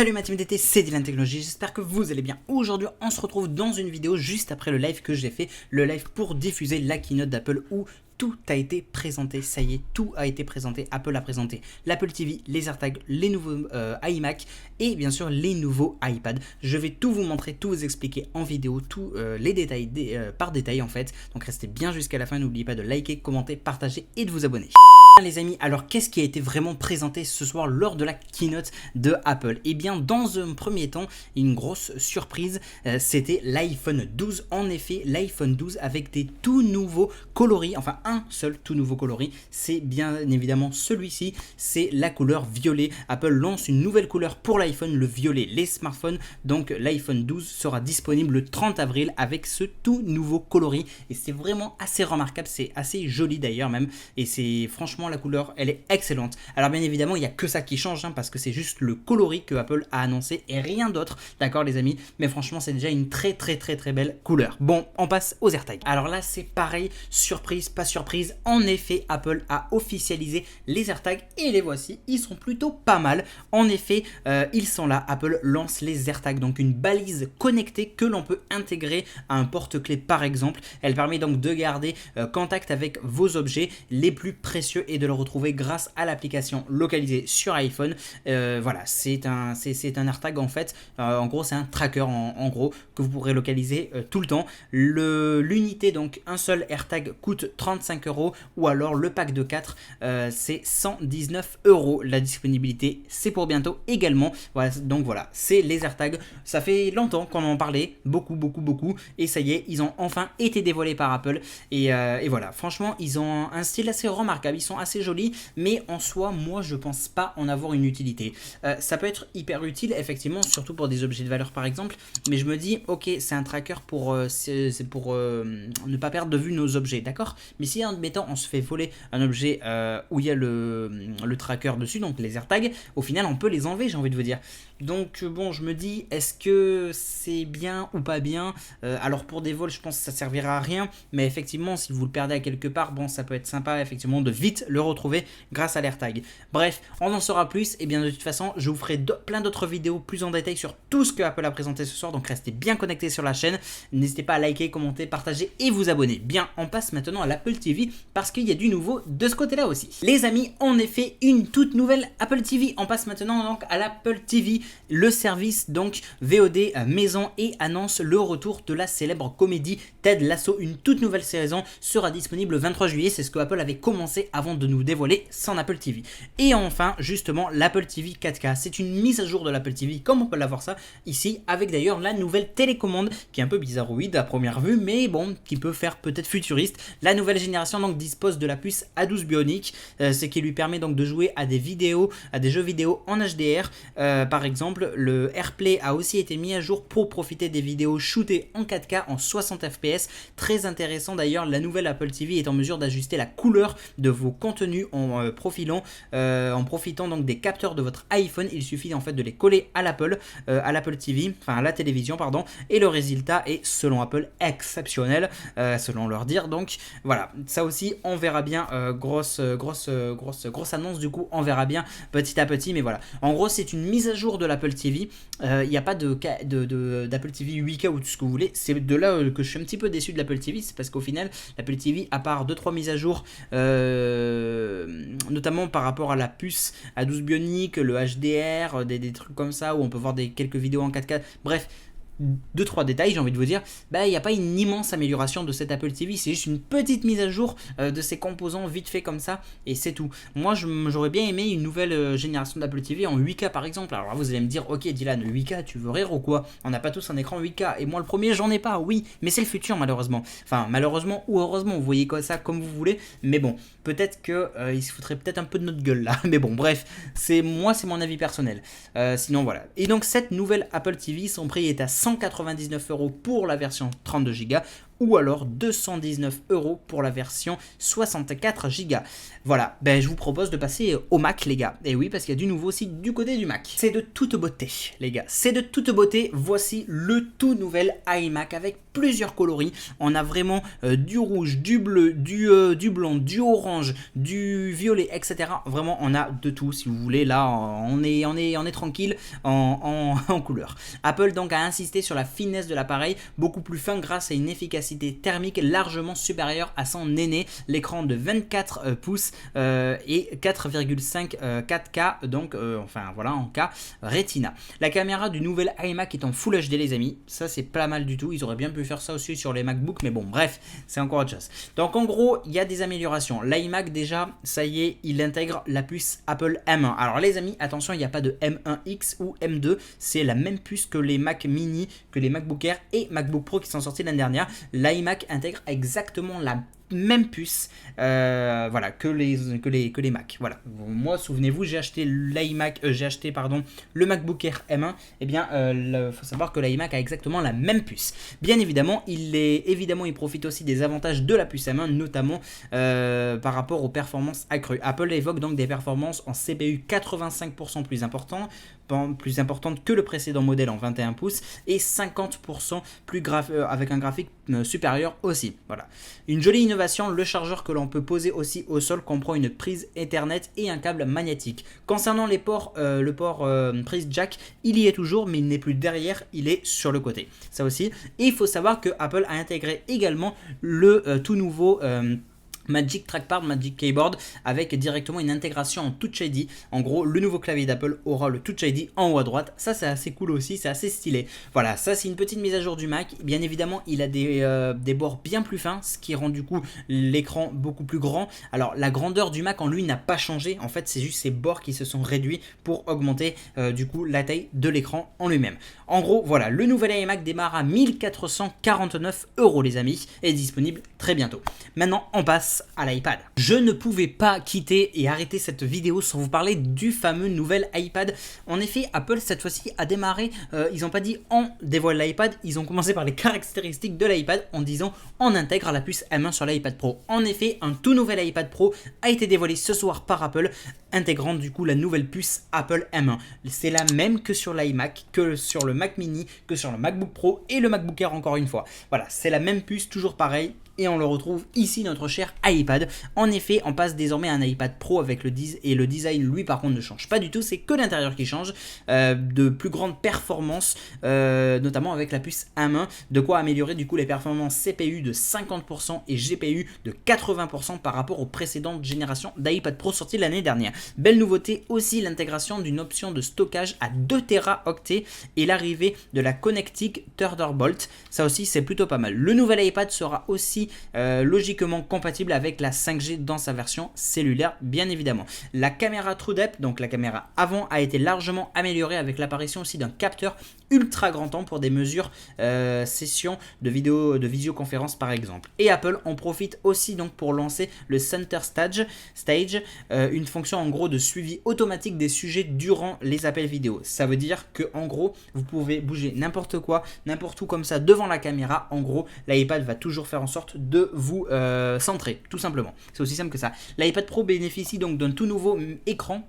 Salut ma team d'été, c'est Dylan Technologies, j'espère que vous allez bien. Aujourd'hui on se retrouve dans une vidéo juste après le live que j'ai fait, le live pour diffuser la keynote d'Apple où tout a été présenté, ça y est, tout a été présenté. Apple a présenté l'Apple TV, les AirTags, les nouveaux iMac et bien sûr les nouveaux iPad. Je vais tout vous montrer, tout vous expliquer en vidéo, tous les détails par détail en fait. Donc restez bien jusqu'à la fin, n'oubliez pas de liker, commenter, partager et de vous abonner. Les amis, alors qu'est-ce qui a été vraiment présenté ce soir lors de la keynote de Apple? Eh bien dans un premier temps, une grosse surprise, c'était l'iPhone 12. En effet, l'iPhone 12 avec des tout nouveaux coloris, enfin un seul tout nouveau coloris, c'est bien évidemment celui-ci, c'est la couleur violet. Apple lance une nouvelle couleur pour l'iPhone, le violet. Les smartphones, donc l'iPhone 12 sera disponible le 30 avril avec ce tout nouveau coloris et c'est vraiment assez remarquable, c'est assez joli d'ailleurs même et c'est franchement la couleur elle est excellente. Alors bien évidemment il n'y a que ça qui change parce que c'est juste le coloris que Apple a annoncé et rien d'autre, d'accord les amis, mais franchement c'est déjà une très belle couleur. Bon, on passe aux AirTags. Alors là c'est pareil, surprise pas surprise, en effet Apple a officialisé les AirTags et les voici, ils sont plutôt pas mal. En effet ils sont là, Apple lance les AirTags, donc une balise connectée que l'on peut intégrer à un porte-clés par exemple. Elle permet donc de garder contact avec vos objets les plus précieux et de le retrouver grâce à l'application localisée sur iPhone. Voilà, c'est un AirTag en fait, en gros c'est un tracker en gros que vous pourrez localiser tout le temps. L'unité, donc un seul AirTag coûte 35 € ou alors le pack de 4 c'est 119 €. La disponibilité c'est pour bientôt également. Voilà, donc voilà, c'est les AirTags. Ça fait longtemps qu'on en parlait, beaucoup et ça y est, ils ont enfin été dévoilés par Apple et voilà, franchement ils ont un style assez remarquable, ils sont assez jolis, mais en soi moi je pense pas en avoir une utilité. Ça peut être hyper utile effectivement, surtout pour des objets de valeur par exemple, mais je me dis ok c'est un tracker pour ne pas perdre de vue nos objets, d'accord, mais si admettons on se fait voler un objet où il y a le tracker dessus, donc les AirTags, au final on peut les enlever, j'ai envie de vous dire. Donc bon, je me dis est-ce que c'est bien ou pas bien? Alors pour des vols je pense que ça servira à rien, mais effectivement si vous le perdez à quelque part, bon ça peut être sympa effectivement de vite le retrouver grâce à l'AirTag. Bref, on en saura plus et bien de toute façon je vous ferai plein d'autres vidéos plus en détail sur tout ce que Apple a présenté ce soir, donc restez bien connectés sur la chaîne, n'hésitez pas à liker, commenter, partager et vous abonner. Bien, on passe maintenant à l'Apple TV parce qu'il y a du nouveau de ce côté là aussi. Les amis, en effet une toute nouvelle Apple TV, on passe maintenant donc à l'Apple TV, le service donc VOD maison, et annonce le retour de la célèbre comédie Ted Lasso. Une toute nouvelle saison sera disponible le 23 juillet, c'est ce que Apple avait commencé avant de nous dévoiler son Apple TV. Et enfin justement l'Apple TV 4K, c'est une mise à jour de l'Apple TV comme on peut l'avoir ça ici, avec d'ailleurs la nouvelle télécommande qui est un peu bizarroïde à première vue, mais bon qui peut faire peut-être futuriste. La nouvelle génération donc dispose de la puce A12 Bionic, ce qui lui permet donc de jouer à des vidéos, à des jeux vidéo en HDR. Par exemple le AirPlay a aussi été mis à jour pour profiter des vidéos shootées en 4K en 60 fps. Très intéressant d'ailleurs, la nouvelle Apple TV est en mesure d'ajuster la couleur de vos contenus en profitant donc des capteurs de votre iPhone. Il suffit en fait de les coller à l'Apple TV, enfin à la télévision pardon, et le résultat est selon Apple exceptionnel, selon leur dire. Donc voilà, ça aussi on verra bien, grosse annonce du coup, on verra bien petit à petit, mais voilà, en gros c'est une mise à jour de l'Apple TV. Il n'y a pas d'Apple TV 8K ou tout ce que vous voulez, c'est de là que je suis un petit peu déçu de l'Apple TV, c'est parce qu'au final l'Apple TV, à part 2-3 mises à jour, notamment par rapport à la puce A12 Bionic, le HDR, des trucs comme ça où on peut voir quelques vidéos en 4K, bref 2-3 détails, j'ai envie de vous dire, il n'y a pas une immense amélioration de cette Apple TV, c'est juste une petite mise à jour de ses composants vite fait comme ça, et c'est tout. Moi j'aurais bien aimé une nouvelle génération d'Apple TV en 8K par exemple. Alors là, vous allez me dire, ok Dylan, 8K tu veux rire ou quoi? On n'a pas tous un écran 8K, et moi le premier j'en ai pas, oui, mais c'est le futur malheureusement. Enfin malheureusement ou heureusement, vous voyez quoi, ça comme vous voulez, mais bon, peut-être que il se foutrait peut-être un peu de notre gueule là, mais bon bref, c'est mon avis personnel. Sinon voilà. Et donc cette nouvelle Apple TV, son prix est à 199 € pour la version 32 Go. ou alors 219 € pour la version 64 Go. Voilà, ben je vous propose de passer au Mac les gars. Et oui, parce qu'il y a du nouveau aussi du côté du Mac. C'est de toute beauté les gars, c'est de toute beauté. Voici le tout nouvel iMac avec plusieurs coloris. On a vraiment du rouge, du bleu, du blanc, du orange, du violet, etc. Vraiment, on a de tout si vous voulez. Là, on est tranquille en couleur. Apple donc a insisté sur la finesse de l'appareil, beaucoup plus fin grâce à une efficacité thermique largement supérieure à son aîné, l'écran de 24 pouces et 4,5 4K, donc enfin voilà en cas Retina. La caméra du nouvel iMac est en Full HD les amis, ça c'est pas mal du tout, ils auraient bien pu faire ça aussi sur les MacBook, mais bon bref, c'est encore autre chose. Donc en gros, il y a des améliorations. L'iMac déjà, ça y est, il intègre la puce Apple M1. Alors les amis, attention, il n'y a pas de M1X ou M2, c'est la même puce que les Mac mini, que les MacBook Air et MacBook Pro qui sont sortis l'année dernière. L'iMac intègre exactement la même puce voilà, que les Mac. Voilà. Moi, souvenez-vous, j'ai acheté l'iMac, le MacBook Air M1. Eh bien, faut savoir que l'iMac a exactement la même puce. Bien évidemment, il profite aussi des avantages de la puce M1, notamment par rapport aux performances accrues. Apple évoque donc des performances en CPU 85% plus importantes que le précédent modèle en 21 pouces et 50% plus avec un graphique supérieur aussi. Voilà. Une jolie innovation, le chargeur que l'on peut poser aussi au sol comprend une prise Ethernet et un câble magnétique. Concernant les ports, le port prise jack, il y est toujours mais il n'est plus derrière, il est sur le côté. Ça aussi. Et il faut savoir que Apple a intégré également le tout nouveau Magic Trackpad, Magic Keyboard avec directement une intégration en Touch ID. En gros, le nouveau clavier d'Apple aura le Touch ID en haut à droite. Ça, c'est assez cool aussi, c'est assez stylé. Voilà, ça, c'est une petite mise à jour du Mac. Bien évidemment, il a des bords bien plus fins, ce qui rend du coup l'écran beaucoup plus grand. Alors, la grandeur du Mac en lui n'a pas changé. En fait, c'est juste ces bords qui se sont réduits pour augmenter du coup la taille de l'écran en lui-même. En gros, voilà, le nouvel iMac démarre à 1449 € les amis et est disponible très bientôt. Maintenant, on passe à l'iPad. Je ne pouvais pas quitter et arrêter cette vidéo sans vous parler du fameux nouvel iPad. En effet, Apple cette fois-ci a démarré, ils n'ont pas dit on dévoile l'iPad, ils ont commencé par les caractéristiques de l'iPad en disant on intègre la puce M1 sur l'iPad Pro. En effet, un tout nouvel iPad Pro a été dévoilé ce soir par Apple, intégrant du coup la nouvelle puce Apple M1. C'est la même que sur l'iMac, que sur le Mac mini, que sur le MacBook Pro et le MacBook Air encore une fois. Voilà, c'est la même puce, toujours pareil. Et on le retrouve ici, notre cher iPad. En effet, on passe désormais à un iPad Pro avec le design, lui par contre ne change pas du tout, c'est que l'intérieur qui change, de plus grande performance, notamment avec la puce M1, de quoi améliorer du coup les performances CPU de 50% et GPU de 80% par rapport aux précédentes générations d'iPad Pro sorties l'année dernière. Belle nouveauté aussi, l'intégration d'une option de stockage à 2 Teraoctets et l'arrivée de la Connectic Thunderbolt, ça aussi c'est plutôt pas mal. Le nouvel iPad sera aussi logiquement compatible avec la 5G dans sa version cellulaire bien évidemment. La caméra TrueDepth, donc la caméra avant, a été largement améliorée avec l'apparition aussi d'un capteur ultra grand angle pour des mesures sessions de visioconférence par exemple. Et Apple en profite aussi donc pour lancer le Center Stage, une fonction en gros de suivi automatique des sujets durant les appels vidéo. Ça veut dire que en gros vous pouvez bouger n'importe quoi, n'importe où comme ça devant la caméra. En gros l'iPad va toujours faire en sorte de vous centrer, tout simplement. C'est aussi simple que ça. L'iPad Pro bénéficie donc d'un tout nouveau écran.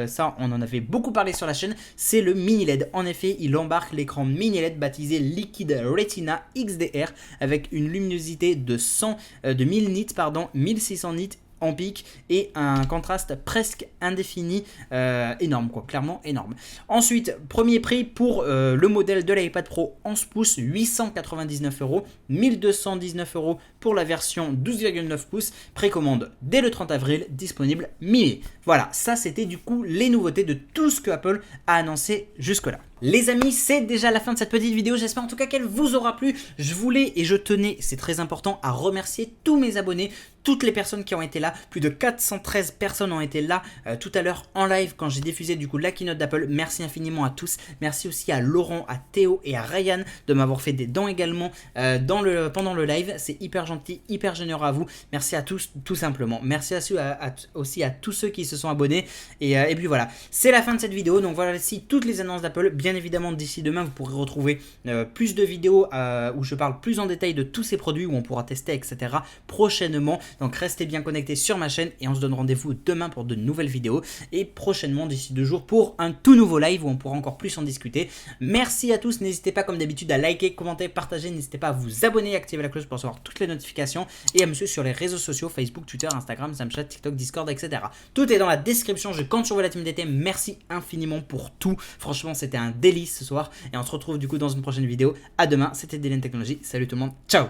Ça, on en avait beaucoup parlé sur la chaîne. C'est le mini LED. En effet, il embarque l'écran mini LED baptisé Liquid Retina XDR avec une luminosité de 1000 nits, 1600 nits en pic et un contraste presque indéfini, énorme quoi, clairement énorme. Ensuite, premier prix pour le modèle de l'iPad Pro 11 pouces, 899 €, 1219 € pour la version 12,9 pouces, précommande dès le 30 avril, disponible mi-mai. Voilà, ça c'était du coup les nouveautés de tout ce que Apple a annoncé jusque là. Les amis, c'est déjà la fin de cette petite vidéo, j'espère en tout cas qu'elle vous aura plu. Je voulais et je tenais, c'est très important, à remercier tous mes abonnés, toutes les personnes qui ont été là. Plus de 413 personnes ont été là tout à l'heure en live quand j'ai diffusé du coup la keynote d'Apple. Merci infiniment à tous. Merci aussi à Laurent, à Théo et à Ryan de m'avoir fait des dons également pendant le live. C'est hyper gentil, hyper généreux à vous. Merci à tous, tout simplement. Merci aussi à tous ceux qui se sont abonnés. Et puis voilà, c'est la fin de cette vidéo. Donc voilà, ici toutes les annonces d'Apple. Bien évidemment, d'ici demain, vous pourrez retrouver plus de vidéos où je parle plus en détail de tous ces produits, où on pourra tester, etc. prochainement. Donc restez bien connectés sur ma chaîne et on se donne rendez-vous demain pour de nouvelles vidéos et prochainement d'ici 2 jours pour un tout nouveau live où on pourra encore plus en discuter. Merci à tous, n'hésitez pas comme d'habitude à liker, commenter, partager, n'hésitez pas à vous abonner et activer la cloche pour recevoir toutes les notifications et à me suivre sur les réseaux sociaux Facebook, Twitter, Instagram, Snapchat, TikTok, Discord, etc. Tout est dans la description, je compte sur vous la team d'été, merci infiniment pour tout, franchement c'était un délice ce soir et on se retrouve du coup dans une prochaine vidéo. À demain, c'était Dylan Technologies, salut tout le monde, ciao.